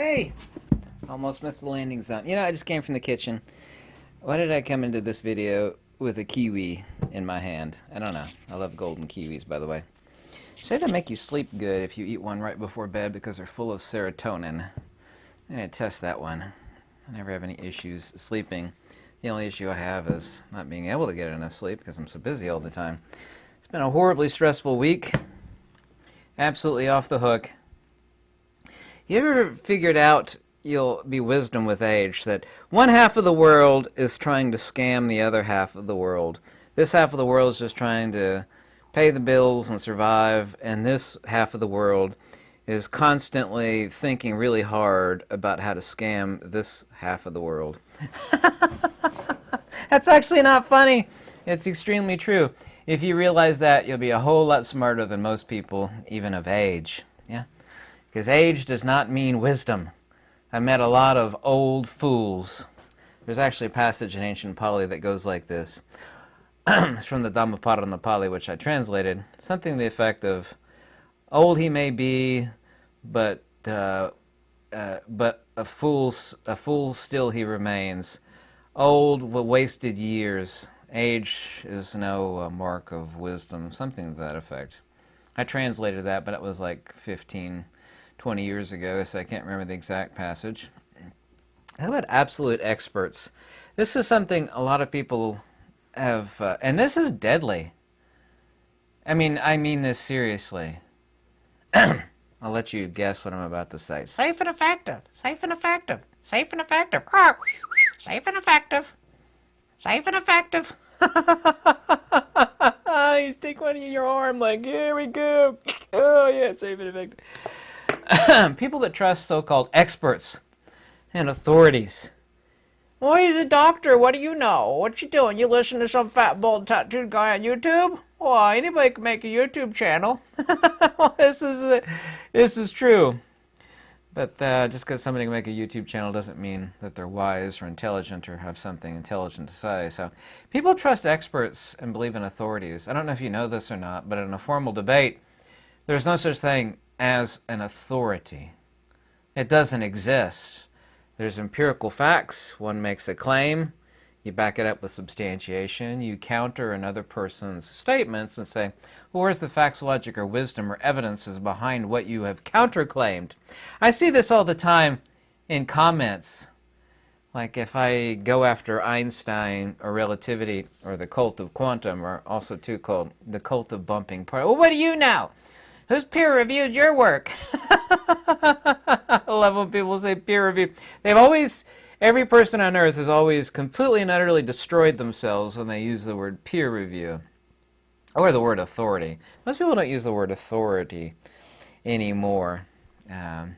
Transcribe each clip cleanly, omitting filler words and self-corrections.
Hey! Almost missed the landing zone. You know, I just came from the kitchen. Why did I come into this video with a kiwi in my hand? I don't know. I love golden kiwis, by the way. Say they make you sleep good if you eat one right before bed because they're full of serotonin. I'm going to test that one. I never have any issues sleeping. The only issue I have is not being able to get enough sleep because I'm so busy all the time. It's been a horribly stressful week. Absolutely off the hook. You ever figured out, you'll be wisdom with age, that one half of the world is trying to scam the other half of the world? This half of the world is just trying to pay the bills and survive, and this half of the world is constantly thinking really hard about how to scam this half of the world. That's actually not funny. It's extremely true. If you realize that, you'll be a whole lot smarter than most people, even of age. Yeah? Because age does not mean wisdom. I met a lot of old fools. There's actually a passage in ancient Pali that goes like this. It's from the Dhammapada Pali, which I translated. Something to the effect of, old he may be, but a fool still he remains. Old with wasted years. Age is no mark of wisdom. Something to that effect. I translated that, but it was like 20 years ago, so I can't remember the exact passage. How about absolute experts? This is something a lot of people have, and this is deadly. I mean this seriously. I'll let you guess what I'm about to say. Safe and effective. Safe and effective. Safe and effective. Ah, safe and effective. Safe and effective. You stick one in your arm like, here we go. Oh yeah, safe and effective. People that trust so-called experts and authorities. Well, he's a doctor. What do you know? What you doing? You listen to some fat, bald, tattooed guy on YouTube? Well, anybody can make a YouTube channel. Well, this is true. But just because somebody can make a YouTube channel doesn't mean that they're wise or intelligent or have something intelligent to say. So people trust experts and believe in authorities. I don't know if you know this or not, but in a formal debate, there's no such thing as an authority. It doesn't exist. There's empirical facts. One makes a claim. You back it up with substantiation. You counter another person's statements and say, well, where's the facts, logic, or wisdom or evidences behind what you have counterclaimed? I see this all the time in comments. Like if I go after Einstein or relativity or the cult of quantum, or also too called the cult of bumping part. Well, what do you know? Who's peer-reviewed your work? I love when people say peer-reviewed. Every person on earth has always completely and utterly destroyed themselves when they use the word peer review or the word authority. Most people don't use the word authority anymore. How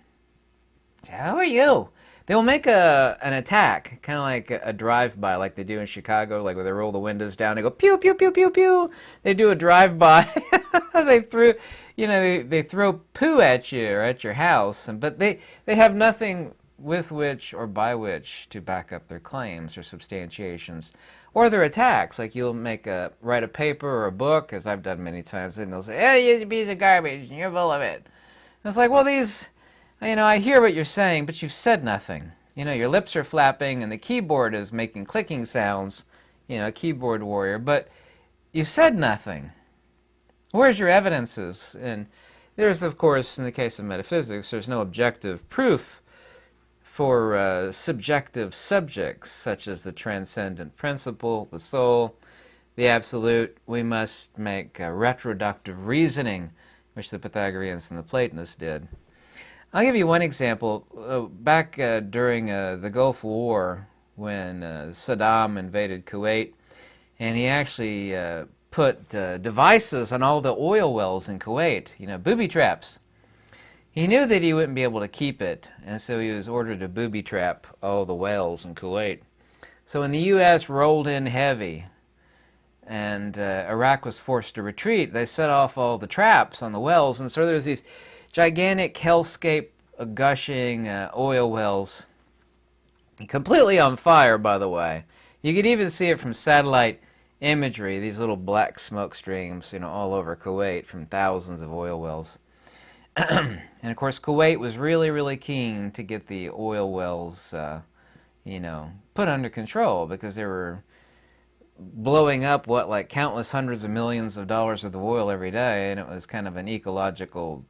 are you? They'll make an attack, kind of like a drive-by, like they do in Chicago, like where they roll the windows down. They go pew pew pew pew pew. They do a drive-by. They throw poo at you or at your house, but they have nothing with which or by which to back up their claims or substantiations or their attacks. Like you'll write a paper or a book, as I've done many times, and they'll say, hey, you're a piece of garbage and you're full of it. And it's like, well, I hear what you're saying, but you've said nothing. Your lips are flapping and the keyboard is making clicking sounds, a keyboard warrior, but you said nothing. Where's your evidences? And there's, of course, in the case of metaphysics, there's no objective proof for subjective subjects, such as the transcendent principle, the soul, the absolute. We must make retroductive reasoning, which the Pythagoreans and the Platonists did. I'll give you one example. Back during the Gulf War, when Saddam invaded Kuwait, and he actually put devices on all the oil wells in Kuwait, booby traps. He knew that he wouldn't be able to keep it, and so he was ordered to booby trap all the wells in Kuwait. So when the U.S. rolled in heavy and Iraq was forced to retreat, they set off all the traps on the wells, and so there's these gigantic hellscape gushing oil wells, completely on fire, by the way. You could even see it from satellite imagery, these little black smoke streams, all over Kuwait from thousands of oil wells. And of course, Kuwait was really, really keen to get the oil wells, put under control because they were blowing up like countless hundreds of millions of dollars worth of oil every day, and it was kind of an ecological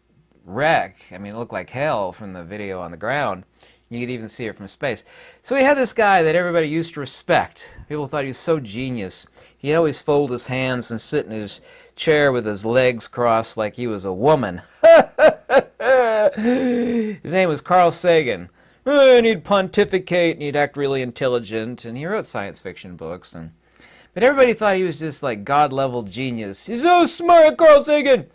wreck. I mean, it looked like hell from the video on the ground. You could even see it from space. So we had this guy that everybody used to respect. People thought he was so genius. He'd always fold his hands and sit in his chair with his legs crossed like he was a woman. His name was Carl Sagan. And he'd pontificate and he'd act really intelligent, and he wrote science fiction books. But everybody thought he was this like god-level genius. He's so smart, Carl Sagan!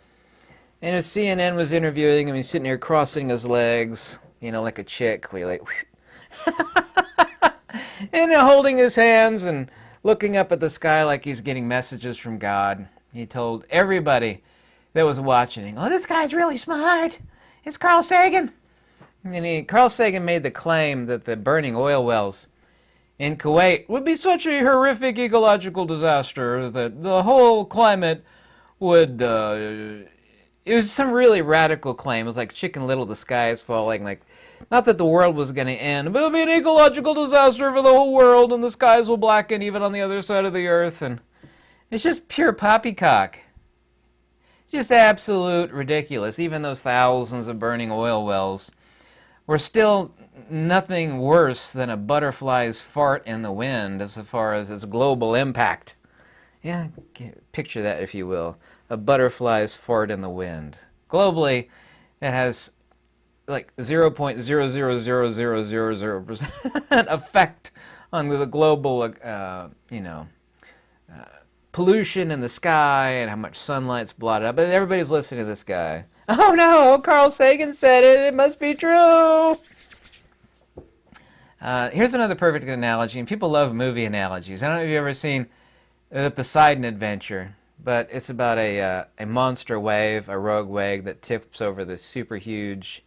And as CNN was interviewing him, he's sitting there crossing his legs, like a chick. We like, and holding his hands and looking up at the sky like he's getting messages from God. He told everybody that was watching, "Oh, this guy's really smart. It's Carl Sagan." And Carl Sagan made the claim that the burning oil wells in Kuwait would be such a horrific ecological disaster that the whole climate would... it was some really radical claim. It was like Chicken Little, the sky is falling. Like, not that the world was going to end, but it'll be an ecological disaster for the whole world, and the skies will blacken even on the other side of the earth. And it's just pure poppycock. Just absolute ridiculous. Even those thousands of burning oil wells were still nothing worse than a butterfly's fart in the wind as far as its global impact. Yeah, picture that if you will. A butterfly's fart in the wind. Globally, it has like 0.0000000% effect on the global, pollution in the sky and how much sunlight's blotted out. But everybody's listening to this guy. Oh no, Carl Sagan said it. It must be true. Here's another perfect analogy, and people love movie analogies. I don't know if you've ever seen the Poseidon Adventure, but it's about a monster wave, a rogue wave that tips over this super huge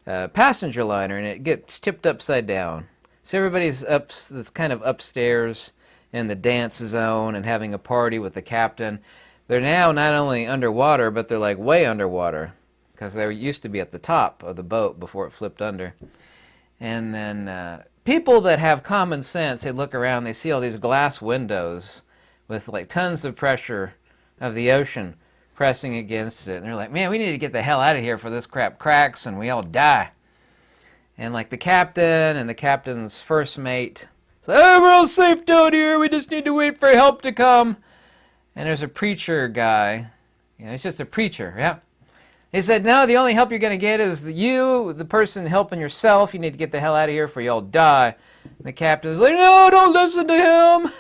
passenger liner, and it gets tipped upside down. So everybody's that's kind of upstairs in the dance zone and having a party with the captain. They're now not only underwater, but they're like way underwater because they used to be at the top of the boat before it flipped under. And then people that have common sense, they look around, they see all these glass windows with like tons of pressure of the ocean pressing against it. And they're like, man, we need to get the hell out of here before this crap cracks and we all die. And like the captain and the captain's first mate, it's like, oh, we're all safe down here. We just need to wait for help to come. And there's a preacher guy. He's just a preacher, yeah. He said, no, the only help you're going to get is the person helping yourself. You need to get the hell out of here before you all die. And the captain's like, no, don't listen to him.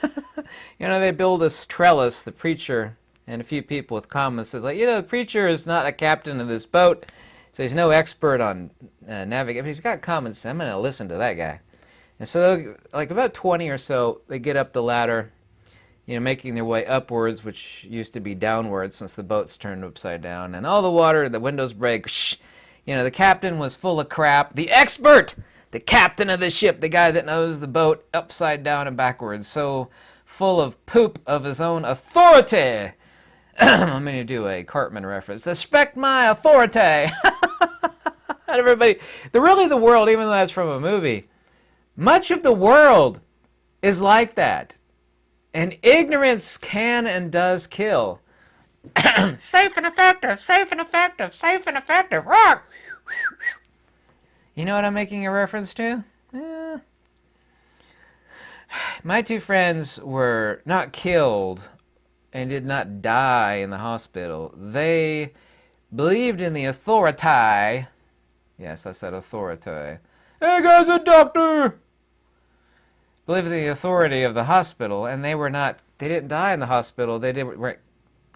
They build this trellis, the preacher, and a few people with common sense. Like, the preacher is not a captain of this boat, so he's no expert on navigating. He's got common sense. I'm going to listen to that guy. And so, like about 20 or so, they get up the ladder, making their way upwards, which used to be downwards since the boat's turned upside down. And all the water, the windows break. Shh. The captain was full of crap. The expert! The captain of the ship, the guy that knows the boat upside down and backwards. So full of poop of his own authority. I'm going to do a Cartman reference. Respect my authority! And everybody, really the world, even though that's from a movie, much of the world is like that. And ignorance can and does kill. Safe and effective, safe and effective, safe and effective. Rock! You know what I'm making a reference to? My two friends were not killed and did not die in the hospital. They believed in the authority. Yes, I said authority. Hey guys, a doctor! Believed in the authority of the hospital, and they didn't die in the hospital. They were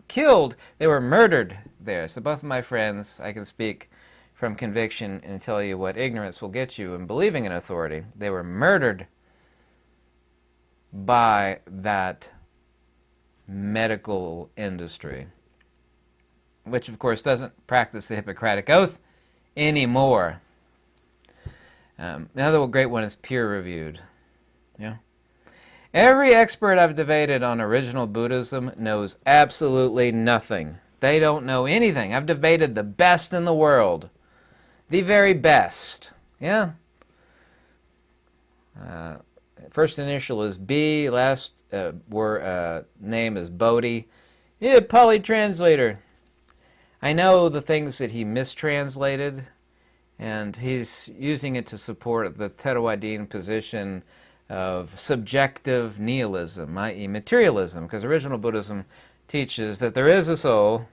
killed. They were murdered there. So both of my friends, I can speak from conviction and tell you what ignorance will get you in believing in authority. They were murdered by that medical industry, which of course doesn't practice the Hippocratic Oath anymore. Another great one is peer-reviewed. Yeah. Every expert I've debated on original Buddhism knows absolutely nothing. They don't know anything. I've debated the best in the world. The very best. Yeah? First initial is B, last name is Bodhi. Yeah, polytranslator. I know the things that he mistranslated, and he's using it to support the Theravadin position of subjective nihilism, i.e. materialism, because original Buddhism teaches that there is a soul,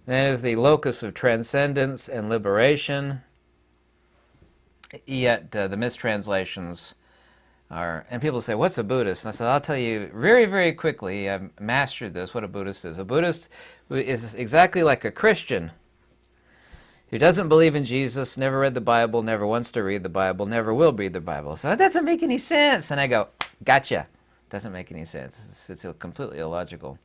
that is the locus of transcendence and liberation, yet the mistranslations are, and people say, what's a Buddhist? And I said, I'll tell you very, very quickly, I've mastered this, what a Buddhist is. A Buddhist is exactly like a Christian who doesn't believe in Jesus, never read the Bible, never wants to read the Bible, never will read the Bible. So that doesn't make any sense. And I go, gotcha. Doesn't make any sense. It's completely illogical.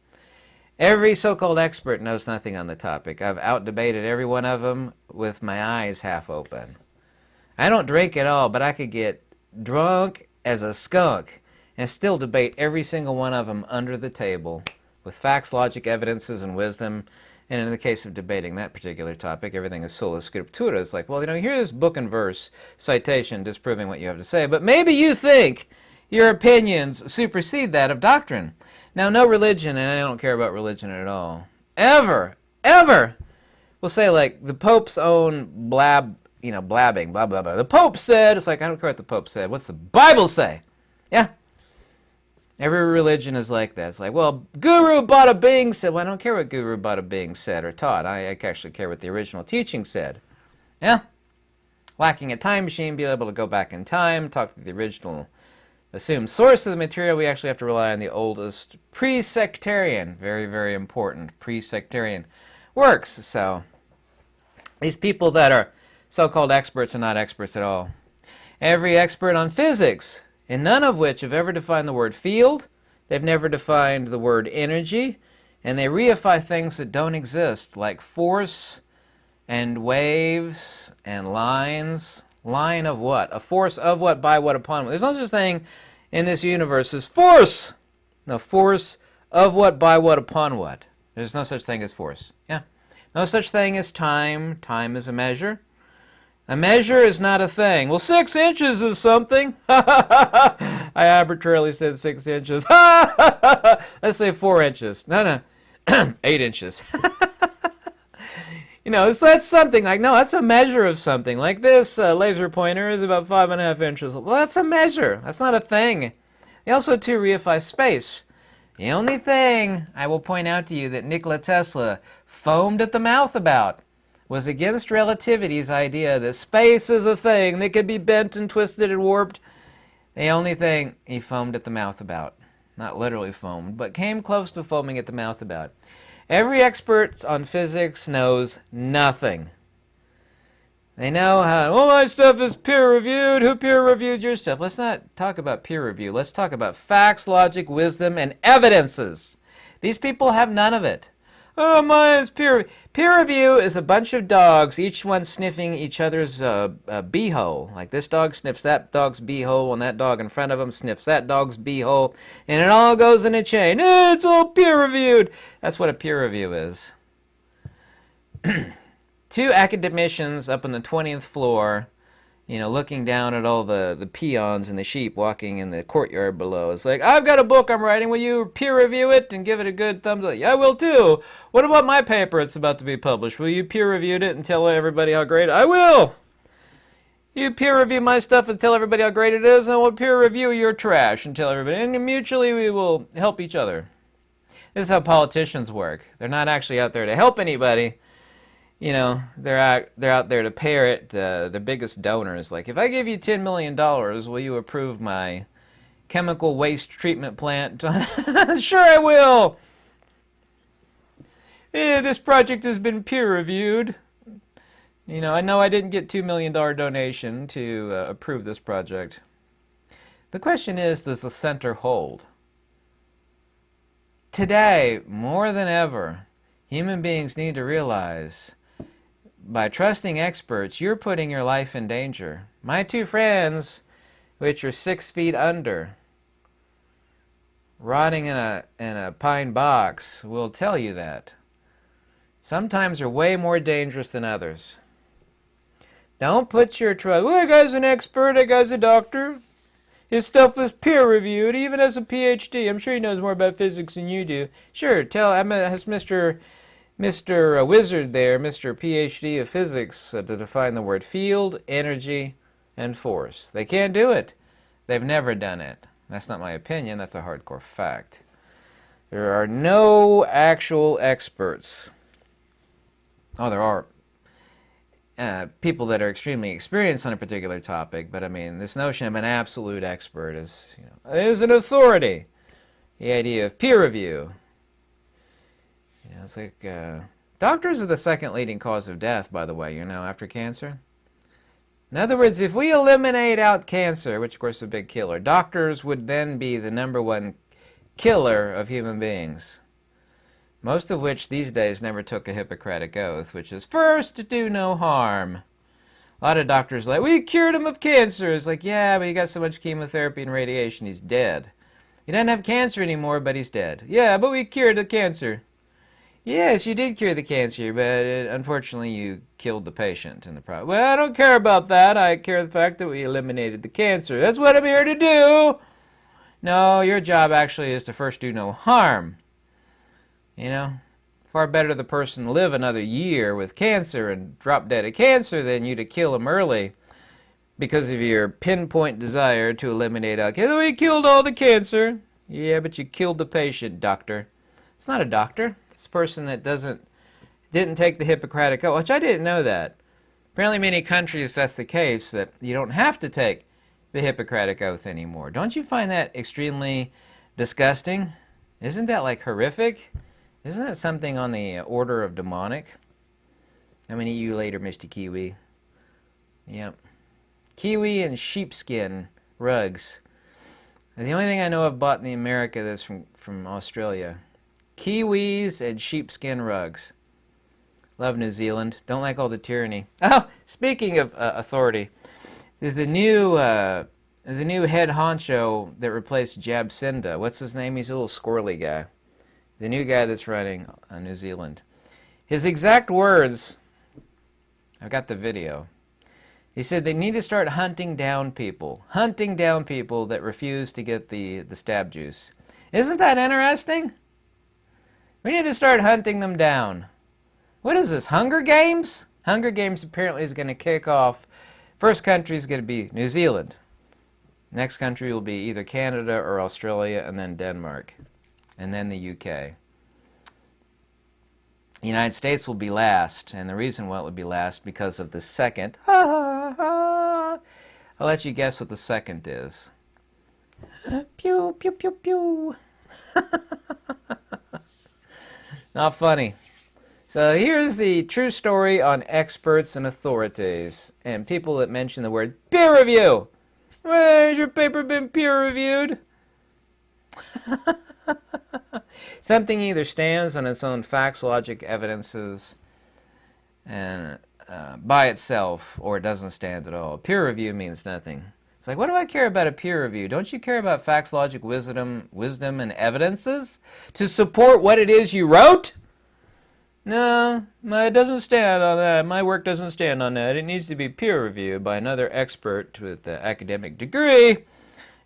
Every so-called expert knows nothing on the topic. I've out-debated every one of them with my eyes half open. I don't drink at all, but I could get drunk as a skunk and still debate every single one of them under the table with facts, logic, evidences, and wisdom. And in the case of debating that particular topic, everything is sola scriptura. It's like, well, here's book and verse citation disproving what you have to say, but maybe you think your opinions supersede that of doctrine. Now, no religion, and I don't care about religion at all, ever, will say, like, the Pope's own blabbing, blah, blah, blah. The Pope said, it's like, I don't care what the Pope said. What's the Bible say? Yeah. Every religion is like that. It's like, well, Guru Bada Bing said, well, I don't care what Guru Bada Bing said or taught. I actually care what the original teaching said. Yeah. Lacking a time machine, be able to go back in time, talk to the original assumed source of the material, we actually have to rely on the oldest pre-sectarian, very, very important, pre-sectarian works. So these people that are so-called experts are not experts at all. Every expert on physics, and none of which have ever defined the word field, they've never defined the word energy, and they reify things that don't exist, like force and waves and lines. Line of what? A force of what, by what, upon what. There's no such thing in this universe as force. No, force of what, by what, upon what. There's no such thing as force. Yeah. No such thing as time. Time is a measure. A measure is not a thing. Well, 6 inches is something. I arbitrarily said 6 inches. Let's say 4 inches. No. 8 inches. That's something. Like, no, that's a measure of something. Like this laser pointer is about 5.5 inches. Well, that's a measure. That's not a thing. They also, too, reify space. The only thing I will point out to you that Nikola Tesla foamed at the mouth about was against relativity's idea that space is a thing that could be bent and twisted and warped. The only thing he foamed at the mouth about, not literally foamed, but came close to foaming at the mouth about. Every expert on physics knows nothing. They know how, my stuff is peer-reviewed. Who peer-reviewed your stuff? Let's not talk about peer review. Let's talk about facts, logic, wisdom, and evidences. These people have none of it. Oh, mine is peer review. Peer review is a bunch of dogs, each one sniffing each other's beehole. Like this dog sniffs that dog's beehole, and that dog in front of him sniffs that dog's beehole, and it all goes in a chain. It's all peer-reviewed. That's what a peer review is. 2 academicians up on the 20th floor, looking down at all the peons and the sheep walking in the courtyard below. It's like, I've got a book I'm writing. Will you peer review it and give it a good thumbs up? Yeah, I will too. What about my paper that's about to be published? Will you peer review it and tell everybody how great I will. You peer review my stuff and tell everybody how great it is, and I will peer review your trash and tell everybody. And mutually we will help each other. This is how politicians work. They're not actually out there to help anybody. They're out there to parrot the biggest donors. Like, if I give you $10 million, will you approve my chemical waste treatment plant? Sure I will. Yeah, this project has been peer-reviewed. I know I didn't get $2 million donation to approve this project. The question is, does the center hold? Today, more than ever, human beings need to realize, by trusting experts, you're putting your life in danger. My 2 friends, which are 6 feet under, rotting in a pine box, will tell you that. sometimes are way more dangerous than others. Don't put your trust. Well, that guy's an expert. That guy's a doctor. His stuff was peer-reviewed. He even has a PhD. I'm sure he knows more about physics than you do. Sure, has Mr. Wizard there, Mr. PhD of physics, to define the word field, energy, and force. They can't do it. They've never done it. That's not my opinion. That's a hardcore fact. There are no actual experts. Oh, there are people that are extremely experienced on a particular topic, but I mean, this notion of an absolute expert is an authority. The idea of peer review. It's like doctors are the second leading cause of death, by the way, after cancer. In other words, if we eliminate out cancer, which of course is a big killer, doctors would then be the #1 killer of human beings. Most of which these days never took a Hippocratic oath, which is first to do no harm. A lot of doctors are like, we cured him of cancer. It's like, yeah, but he got so much chemotherapy and radiation, he's dead. He doesn't have cancer anymore, but he's dead. Yeah, but we cured the cancer. Yes, you did cure the cancer, but unfortunately you killed the patient in the process. Well, I don't care about that. I care the fact that we eliminated the cancer. That's what I'm here to do. No, your job actually is to first do no harm. Far better the person live another year with cancer and drop dead of cancer than you to kill him early because of your pinpoint desire to eliminate cancer. We killed all the cancer. Yeah, but you killed the patient, doctor. It's not a doctor. It's a person that didn't take the Hippocratic oath, which I didn't know that. Apparently in many countries that's the case, that you don't have to take the Hippocratic oath anymore. Don't you find that extremely disgusting? Isn't that like horrific? Isn't that something on the order of demonic? I'm going to eat you later, Mr. Kiwi. Yep. Kiwi and sheepskin rugs. The only thing I know I've bought in America that's from Australia. Kiwis and sheepskin rugs. Love New Zealand. Don't like all the tyranny. Oh, speaking of authority, the new head honcho that replaced Jabsinda. What's his name? He's a little squirrely guy. The new guy that's running New Zealand. His exact words, I've got the video. He said they need to start hunting down people that refuse to get the stab juice. Isn't that interesting? We need to start hunting them down. What is this, Hunger Games? Hunger Games apparently is going to kick off. First country is going to be New Zealand. Next country will be either Canada or Australia, and then Denmark. And then the UK. The United States will be last, and the reason why it would be last because of the second. I'll let you guess what the second is. Pew, pew, pew, pew. Not funny. So here's the true story on experts and authorities, and people that mention the word peer review. Well, has your paper been peer reviewed? Something either stands on its own facts, logic, evidences, and by itself, or it doesn't stand at all. Peer review means nothing. It's like, what do I care about a peer review? Don't you care about facts, logic, wisdom, and evidences to support what it is you wrote? No, it doesn't stand on that. My work doesn't stand on that. It needs to be peer reviewed by another expert with an academic degree.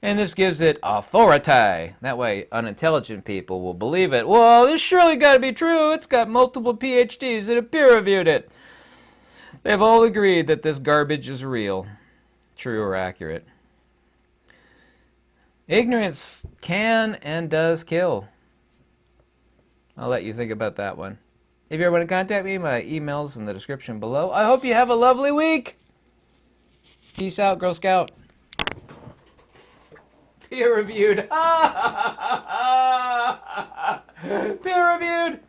And this gives it authority. That way, unintelligent people will believe it. Well, this surely got to be true. It's got multiple PhDs that have peer-reviewed it. They've all agreed that this garbage is real, true or accurate. Ignorance can and does kill. I'll let you think about that one. If you ever want to contact me, my email's in the description below. I hope you have a lovely week. Peace out, Girl Scout. Peer reviewed. Peer reviewed.